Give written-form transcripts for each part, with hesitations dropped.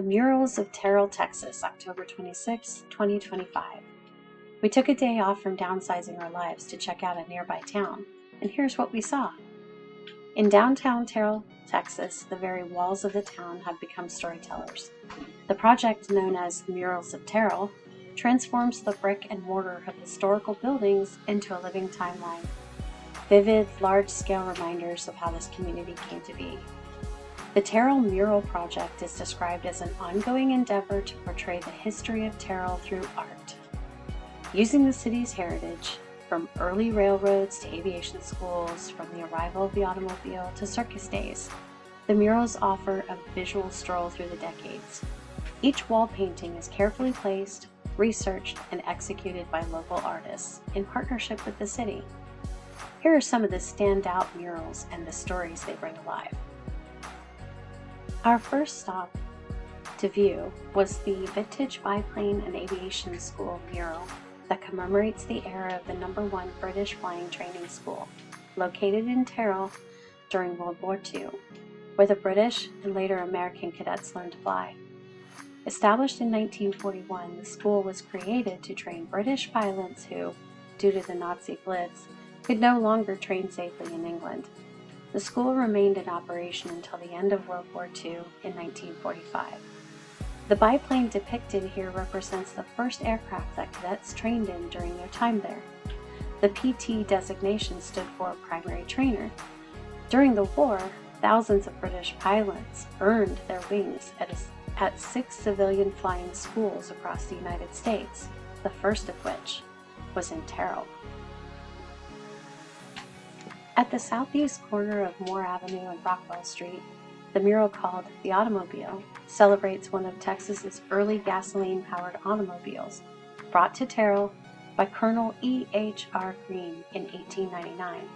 The Murals of Terrell, Texas, October 26, 2025. We took a day off from downsizing our lives to check out a nearby town, and here's what we saw. In downtown Terrell, Texas, the very walls of the town have become storytellers. The project, known as Murals of Terrell, transforms the brick and mortar of historical buildings into a living timeline. Vivid, large-scale reminders of how this community came to be. The Terrell Mural Project is described as an ongoing endeavor to portray the history of Terrell through art. Using the city's heritage, from early railroads to aviation schools, from the arrival of the automobile to circus days, the murals offer a visual stroll through the decades. Each wall painting is carefully placed, researched, and executed by local artists in partnership with the city. Here are some of the standout murals and the stories they bring alive. Our first stop to view was the Vintage Biplane and Aviation School mural that commemorates the era of the #1 British Flying Training School, located in Terrell during World War II, where the British and later American cadets learned to fly. Established in 1941, the school was created to train British pilots who, due to the Nazi Blitz, could no longer train safely in England. The school remained in operation until the end of World War II in 1945. The biplane depicted here represents the first aircraft that cadets trained in during their time there. The PT designation stood for primary trainer. During the war, thousands of British pilots earned their wings at 6 civilian flying schools across the United States, the first of which was in Terrell. At the southeast corner of Moore Avenue and Rockwell Street, the mural called The Automobile celebrates one of Texas's early gasoline-powered automobiles, brought to Terrell by Colonel E.H.R. Green in 1899.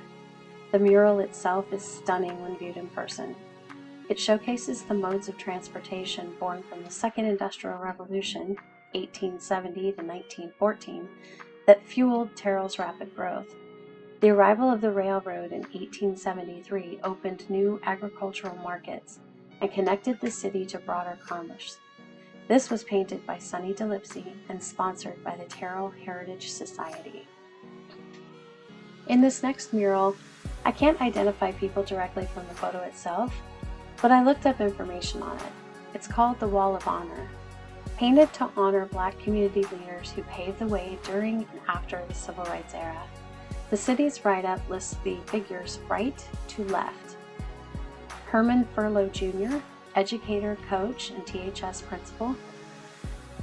The mural itself is stunning when viewed in person. It showcases the modes of transportation born from the Second Industrial Revolution, 1870 to 1914, that fueled Terrell's rapid growth. The arrival of the railroad in 1873 opened new agricultural markets and connected the city to broader commerce. This was painted by Sonny DeLipsey and sponsored by the Terrell Heritage Society. In this next mural, I can't identify people directly from the photo itself, but I looked up information on it. It's called the Wall of Honor, painted to honor Black community leaders who paved the way during and after the Civil Rights era. The city's write-up lists the figures right to left. Herman Furlow Jr., educator, coach, and THS principal.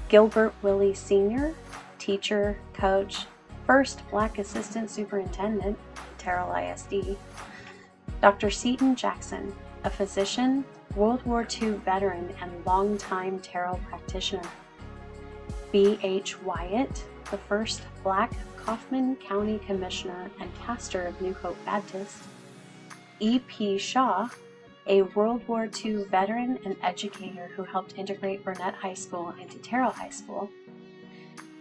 Gilbert Willie Sr., teacher, coach, first Black assistant superintendent at Terrell ISD. Dr. Seton Jackson, a physician, World War II veteran, and longtime Terrell practitioner. B.H. Wyatt, the first Black Kaufman County Commissioner and pastor of New Hope Baptist. E.P. Shaw, a World War II veteran and educator who helped integrate Burnett High School into Terrell High School.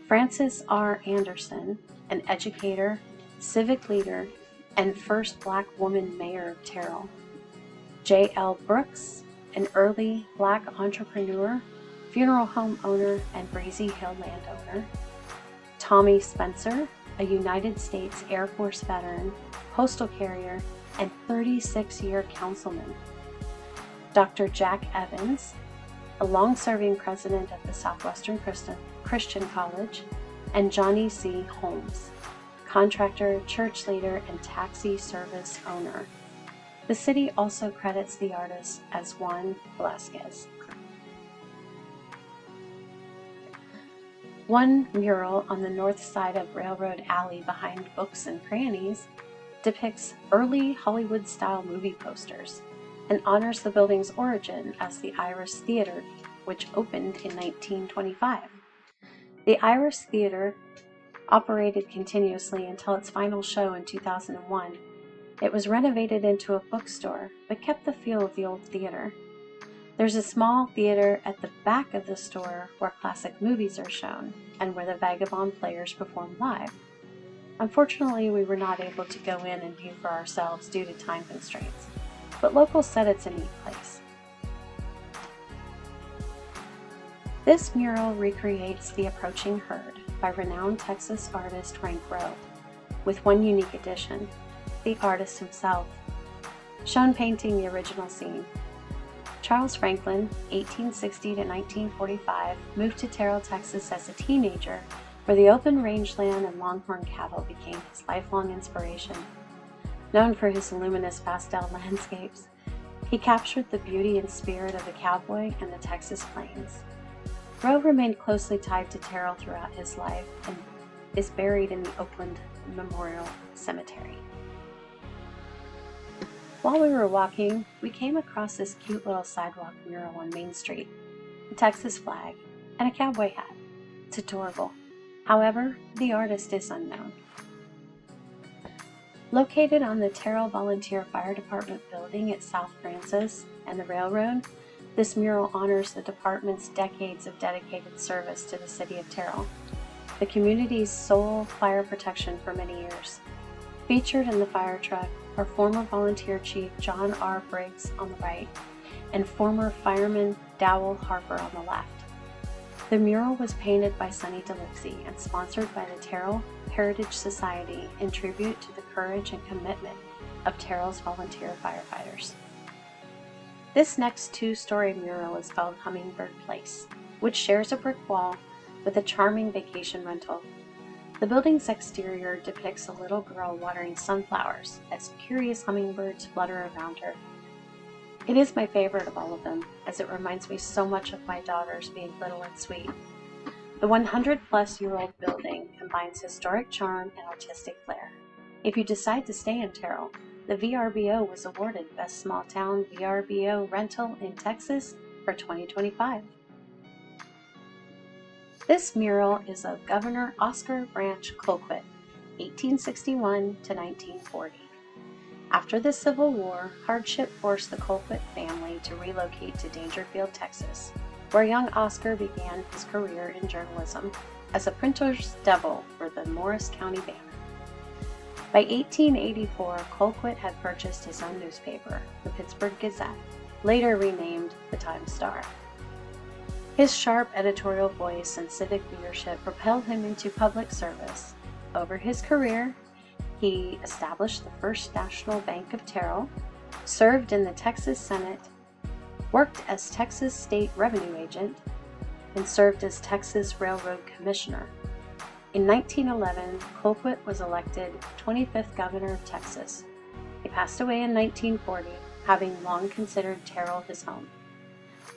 Frances R. Anderson, an educator, civic leader, and first Black woman mayor of Terrell. J.L. Brooks, an early Black entrepreneur, funeral home owner, and Breezy Hill landowner. Tommy Spencer, a United States Air Force veteran, postal carrier, and 36-year councilman. Dr. Jack Evans, a long-serving president of the Southwestern Christian College, and Johnny C. Holmes, contractor, church leader, and taxi service owner. The city also credits the artist as Juan Velasquez. One mural on the north side of Railroad Alley behind Books and Crannies depicts early Hollywood-style movie posters and honors the building's origin as the Iris Theater, which opened in 1925. The Iris Theater operated continuously until its final show in 2001. It was renovated into a bookstore, but kept the feel of the old theater. There's a small theater at the back of the store where classic movies are shown and where the Vagabond players perform live. Unfortunately, we were not able to go in and view for ourselves due to time constraints, but locals said it's a neat place. This mural recreates the approaching herd by renowned Texas artist Frank Rowe, with one unique addition: the artist himself, shown painting the original scene. Charles Franklin, 1860 to 1945, moved to Terrell, Texas as a teenager, where the open rangeland and longhorn cattle became his lifelong inspiration. Known for his luminous pastel landscapes, he captured the beauty and spirit of the cowboy and the Texas plains. Rowe remained closely tied to Terrell throughout his life and is buried in the Oakland Memorial Cemetery. While we were walking, we came across this cute little sidewalk mural on Main Street, a Texas flag, and a cowboy hat. It's adorable. However, the artist is unknown. Located on the Terrell Volunteer Fire Department building at South Francis and the railroad, this mural honors the department's decades of dedicated service to the city of Terrell, the community's sole fire protection for many years. Featured in the fire truck are former volunteer chief John R. Briggs on the right and former fireman Dowell Harper on the left. The mural was painted by Sonny DeLipsey and sponsored by the Terrell Heritage Society in tribute to the courage and commitment of Terrell's volunteer firefighters. This next two-story mural is called Hummingbird Place, which shares a brick wall with a charming vacation rental. The building's exterior depicts a little girl watering sunflowers as curious hummingbirds flutter around her. It is my favorite of all of them, as it reminds me so much of my daughters being little and sweet. The 100-plus-year-old building combines historic charm and artistic flair. If you decide to stay in Terrell, the VRBO was awarded Best Small Town VRBO Rental in Texas for 2025. This mural is of Governor Oscar Branch Colquitt, 1861 to 1940. After the Civil War, hardship forced the Colquitt family to relocate to Daingerfield, Texas, where young Oscar began his career in journalism as a printer's devil for the Morris County Banner. By 1884, Colquitt had purchased his own newspaper, the Pittsburgh Gazette, later renamed the Times-Star. His sharp editorial voice and civic leadership propelled him into public service. Over his career, he established the First National Bank of Terrell, served in the Texas Senate, worked as Texas State Revenue Agent, and served as Texas Railroad Commissioner. In 1911, Colquitt was elected 25th Governor of Texas. He passed away in 1940, having long considered Terrell his home.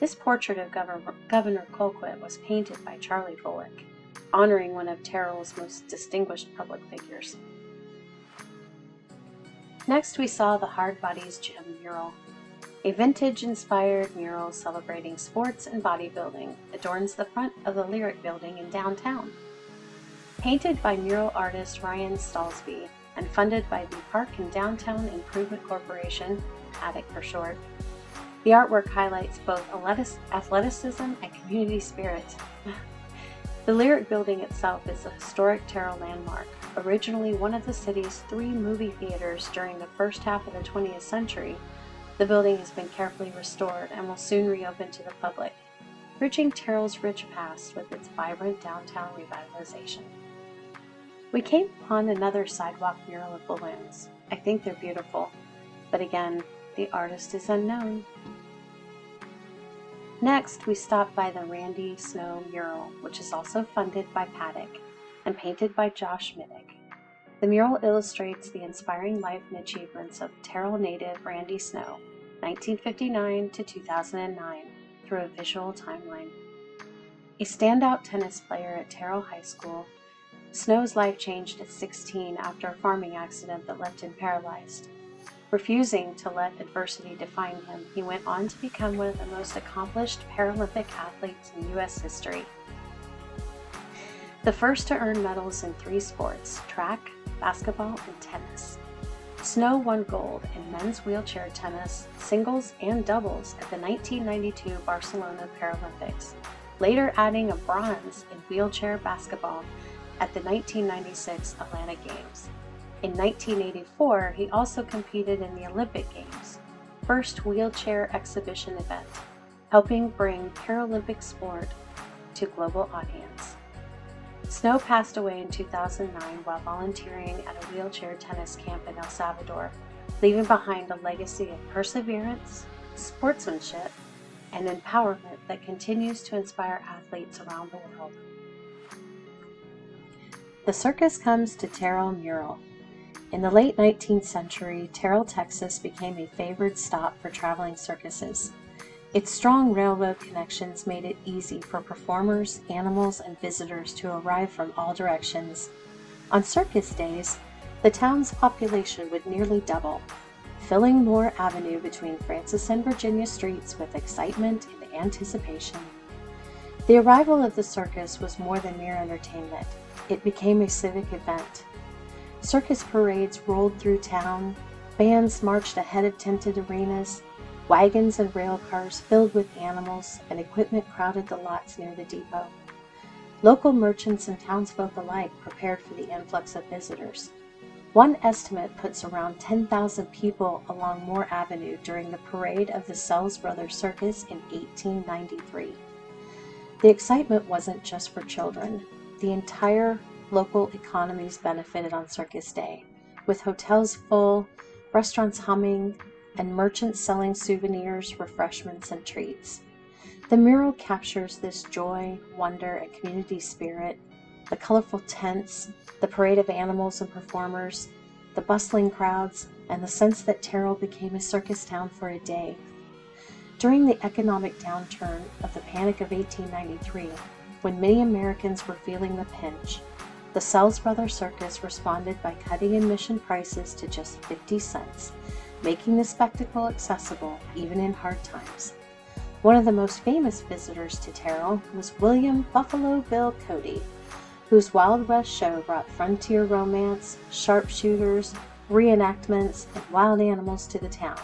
This portrait of Governor Colquitt was painted by Charlie Bullock, honoring one of Terrell's most distinguished public figures. Next, we saw the Hard Bodies Gym mural. A vintage-inspired mural celebrating sports and bodybuilding adorns the front of the Lyric Building in downtown. Painted by mural artist Ryan Stallsby and funded by the Park and Downtown Improvement Corporation, ADIC for short, the artwork highlights both athleticism and community spirit. The Lyric Building itself is a historic Terrell landmark, originally one of the city's 3 movie theaters during the first half of the 20th century. The building has been carefully restored and will soon reopen to the public, bridging Terrell's rich past with its vibrant downtown revitalization. We came upon another sidewalk mural of balloons. I think they're beautiful, but again, the artist is unknown. Next, we stopped by the Randy Snow mural, which is also funded by Paddock and painted by Josh Middick. The mural illustrates the inspiring life and achievements of Terrell native Randy Snow, 1959 to 2009, through a visual timeline. A standout tennis player at Terrell High School, Snow's life changed at 16 after a farming accident that left him paralyzed. Refusing to let adversity define him, he went on to become one of the most accomplished Paralympic athletes in U.S. history. The first to earn medals in 3 sports: track, basketball, and tennis. Snow won gold in men's wheelchair tennis, singles, and doubles at the 1992 Barcelona Paralympics, later adding a bronze in wheelchair basketball at the 1996 Atlanta Games. In 1984, he also competed in the Olympic Games, first wheelchair exhibition event, helping bring Paralympic sport to global audience. Snow passed away in 2009 while volunteering at a wheelchair tennis camp in El Salvador, leaving behind a legacy of perseverance, sportsmanship, and empowerment that continues to inspire athletes around the world. The Circus Comes to Terrell mural. In the late 19th century, Terrell, Texas became a favored stop for traveling circuses. Its strong railroad connections made it easy for performers, animals, and visitors to arrive from all directions. On circus days, the town's population would nearly double, filling Moore Avenue between Francis and Virginia streets with excitement and anticipation. The arrival of the circus was more than mere entertainment. It became a civic event. Circus parades rolled through town, bands marched ahead of tented arenas, wagons and rail cars filled with animals and equipment crowded the lots near the depot. Local merchants and townsfolk alike prepared for the influx of visitors. One estimate puts around 10,000 people along Moore Avenue during the parade of the Sells Brothers Circus in 1893. The excitement wasn't just for children. The entire local economies benefited on Circus Day, with hotels full, restaurants humming, and merchants selling souvenirs, refreshments, and treats. The mural captures this joy, wonder, and community spirit. The colorful tents, the parade of animals and performers, the bustling crowds, and the sense that Terrell became a circus town for a day. During the economic downturn of the Panic of 1893, when many Americans were feeling the pinch, the Sells Brothers Circus responded by cutting admission prices to just 50 cents, making the spectacle accessible even in hard times. One of the most famous visitors to Terrell was William Buffalo Bill Cody, whose Wild West show brought frontier romance, sharpshooters, reenactments, and wild animals to the town,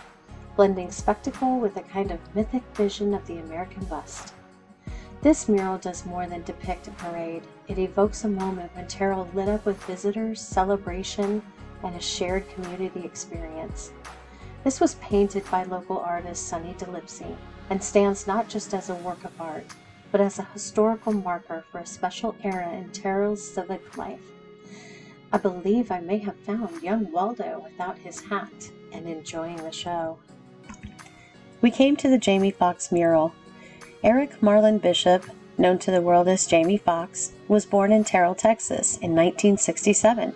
blending spectacle with a kind of mythic vision of the American West. This mural does more than depict a parade. It evokes a moment when Terrell lit up with visitors, celebration, and a shared community experience. This was painted by local artist Sonny DeLipsey and stands not just as a work of art, but as a historical marker for a special era in Terrell's civic life. I believe I may have found young Waldo without his hat and enjoying the show. We came to the Jamie Foxx mural. Eric Marlin Bishop, known to the world as Jamie Foxx, was born in Terrell, Texas in 1967.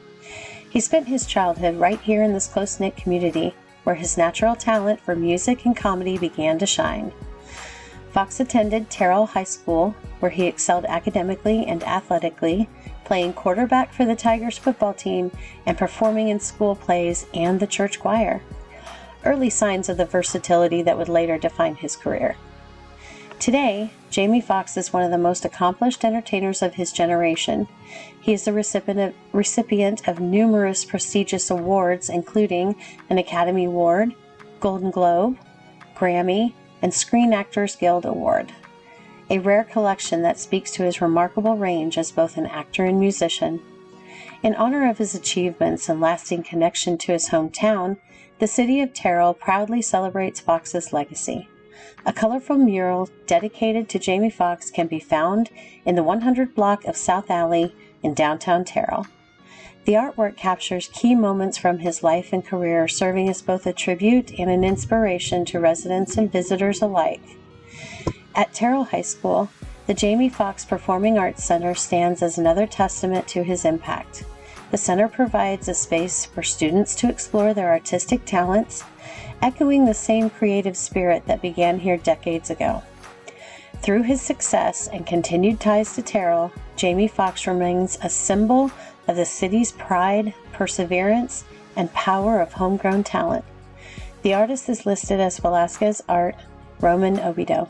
He spent his childhood right here in this close-knit community, where his natural talent for music and comedy began to shine. Foxx attended Terrell High School, where he excelled academically and athletically, playing quarterback for the Tigers football team and performing in school plays and the church choir. Early signs of the versatility that would later define his career. Today, Jamie Foxx is one of the most accomplished entertainers of his generation. He is the recipient of numerous prestigious awards, including an Academy Award, Golden Globe, Grammy, and Screen Actors Guild Award. A rare collection that speaks to his remarkable range as both an actor and musician. In honor of his achievements and lasting connection to his hometown, the city of Terrell proudly celebrates Foxx's legacy. A colorful mural dedicated to Jamie Foxx can be found in the 100 block of South Alley in downtown Terrell. The artwork captures key moments from his life and career, serving as both a tribute and an inspiration to residents and visitors alike. At Terrell High School, the Jamie Foxx Performing Arts Center stands as another testament to his impact. The center provides a space for students to explore their artistic talents, echoing the same creative spirit that began here decades ago. Through his success and continued ties to Terrell, Jamie Foxx remains a symbol of the city's pride, perseverance, and power of homegrown talent. The artist is listed as Velasquez Art, Roman Obido.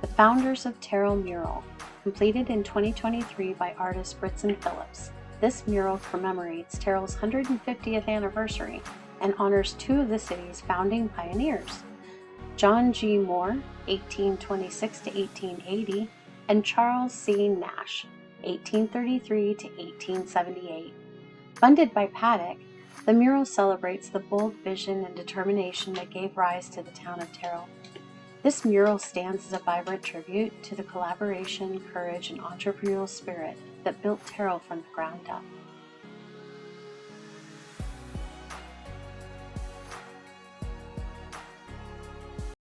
The Founders of Terrell mural, completed in 2023 by artist Britson Phillips. This mural commemorates Terrell's 150th anniversary and honors two of the city's founding pioneers, John G. Moore, 1826 to 1880, and Charles C. Nash, 1833 to 1878. Funded by Paddock, the mural celebrates the bold vision and determination that gave rise to the town of Terrell. This mural stands as a vibrant tribute to the collaboration, courage, and entrepreneurial spirit that built Terrell from the ground up.